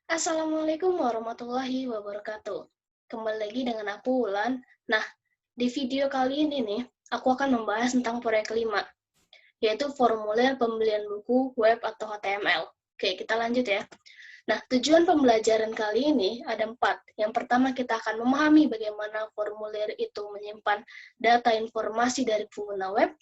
Assalamualaikum warahmatullahi wabarakatuh. Kembali lagi dengan aku, Wulan. Nah, di video kali ini nih, aku akan membahas tentang proyek kelima, yaitu formulir pembelian buku web atau HTML. Oke, kita lanjut ya. Nah, tujuan pembelajaran kali ini ada 4. Yang pertama, kita akan memahami bagaimana formulir itu menyimpan data informasi dari pengguna web.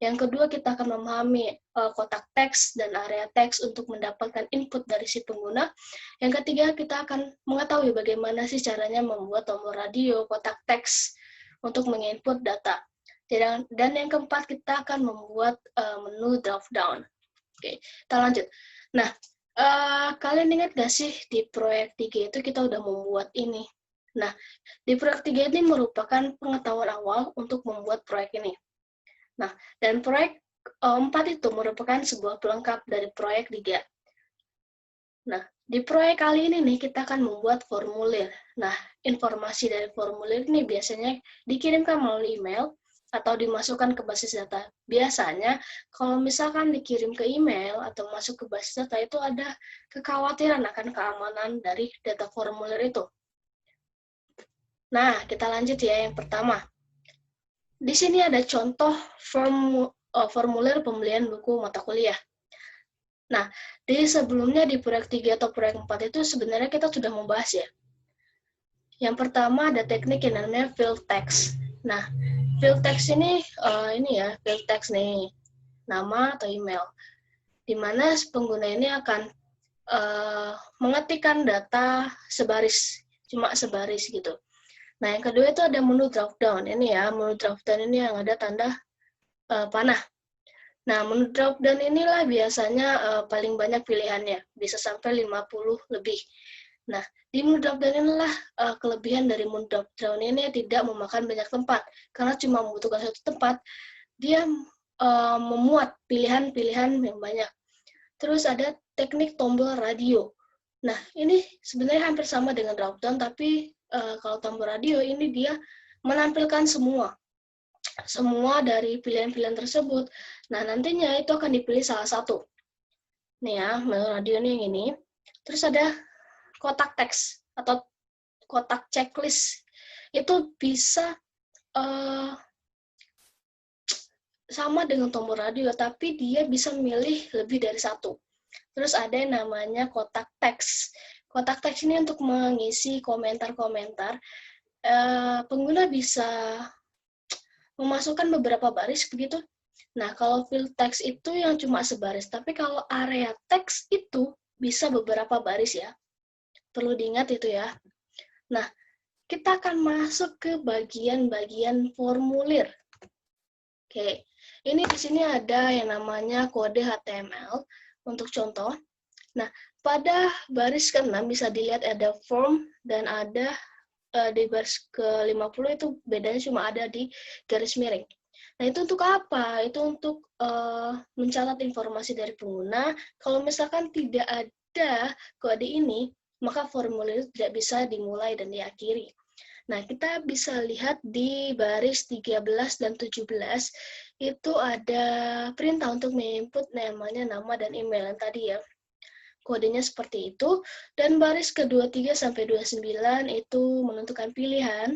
Yang kedua, kita akan memahami kotak teks dan area teks untuk mendapatkan input dari si pengguna. Yang ketiga, kita akan mengetahui bagaimana sih caranya membuat tombol radio, kotak teks untuk menginput data. Dan yang keempat, kita akan membuat menu drop down. Oke, kita lanjut. Nah, kalian ingat gak sih di proyek 3 itu kita udah membuat ini? Nah, di proyek 3 ini merupakan pengetahuan awal untuk membuat proyek ini. Nah, dan proyek 4 itu merupakan sebuah pelengkap dari proyek 3. Nah, di proyek kali ini nih kita akan membuat formulir. Nah, informasi dari formulir ini biasanya dikirimkan melalui email atau dimasukkan ke basis data. Biasanya, kalau misalkan dikirim ke email atau masuk ke basis data itu ada kekhawatiran akan keamanan dari data formulir itu. Nah, kita lanjut ya yang pertama. Di sini ada contoh formulir pembelian buku mata kuliah. Nah, di sebelumnya di proyek 3 atau proyek 4 itu sebenarnya kita sudah membahas ya. Yang pertama ada teknik yang namanya field text. Nah, field text ini ya, field text nih, nama atau email. Di mana pengguna ini akan mengetikkan data sebaris, cuma sebaris gitu. Nah, yang kedua itu ada menu drop down. Ini ya, menu drop down ini yang ada tanda panah. Nah, menu drop down inilah biasanya paling banyak pilihannya, bisa sampai 50 lebih. Nah, di menu drop down inilah kelebihan dari menu drop down ini tidak memakan banyak tempat, karena cuma membutuhkan satu tempat, dia memuat pilihan-pilihan yang banyak. Terus ada teknik tombol radio. Nah, ini sebenarnya hampir sama dengan drop down, tapi kalau tombol radio ini dia menampilkan semua dari pilihan-pilihan tersebut. Nah, nantinya itu akan dipilih salah satu. Nih ya, menu radio nih yang ini. Terus ada kotak teks atau kotak checklist. Itu bisa sama dengan tombol radio, tapi dia bisa milih lebih dari satu. Terus ada yang namanya kotak teks. Kotak teks ini untuk mengisi komentar-komentar. Pengguna bisa memasukkan beberapa baris begitu. Nah, kalau field text itu yang cuma sebaris, tapi kalau area teks itu bisa beberapa baris ya. Perlu diingat itu ya. Nah, kita akan masuk ke bagian-bagian formulir. Oke, ini di sini ada yang namanya kode HTML untuk contoh. Nah, pada baris ke-6 bisa dilihat ada form dan ada di baris ke-50 itu bedanya cuma ada di garis miring. Nah, itu untuk apa? Itu untuk mencatat informasi dari pengguna. Kalau misalkan tidak ada kode ini, maka formulir tidak bisa dimulai dan diakhiri. Nah, kita bisa lihat di baris 13 dan 17, itu ada perintah untuk menginput namanya nama dan email yang tadi ya. Kodenya seperti itu. Dan baris ke-23 sampai 29 itu menentukan pilihan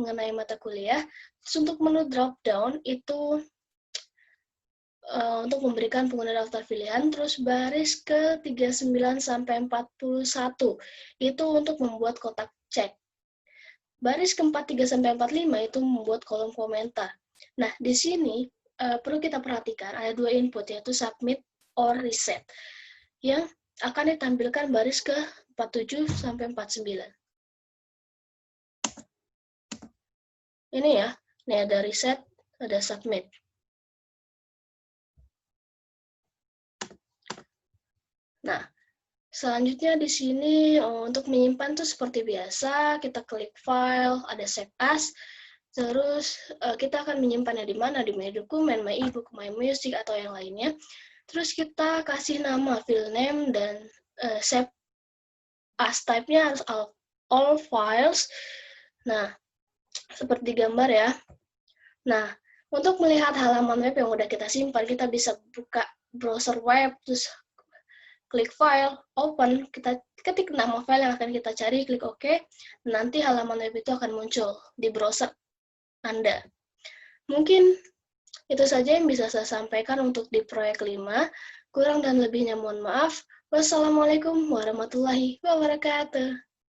mengenai mata kuliah. Terus untuk menu drop down itu untuk memberikan pengguna daftar pilihan. Terus baris ke-39 sampai 41 itu untuk membuat kotak cek. Baris ke-43 sampai 45 itu membuat kolom komentar. Nah, di sini perlu kita perhatikan ada dua input, yaitu submit or reset, yang akan ditampilkan baris ke-47 sampai 49. Ini ya, ini ada reset, ada submit. Nah, selanjutnya di sini untuk menyimpan tuh seperti biasa, kita klik file, ada save as, terus kita akan menyimpannya di mana, di My Dokumen, My Ebook, My Music, atau yang lainnya. Terus kita kasih nama file name dan save as type-nya all files. Nah, seperti gambar ya. Nah, untuk melihat halaman web yang udah kita simpan, kita bisa buka browser web, terus klik file, open, kita ketik nama file yang akan kita cari, klik OK, nanti halaman web itu akan muncul di browser Anda. Mungkin itu saja yang bisa saya sampaikan untuk di proyek 5. Kurang dan lebihnya mohon maaf. Wassalamualaikum warahmatullahi wabarakatuh.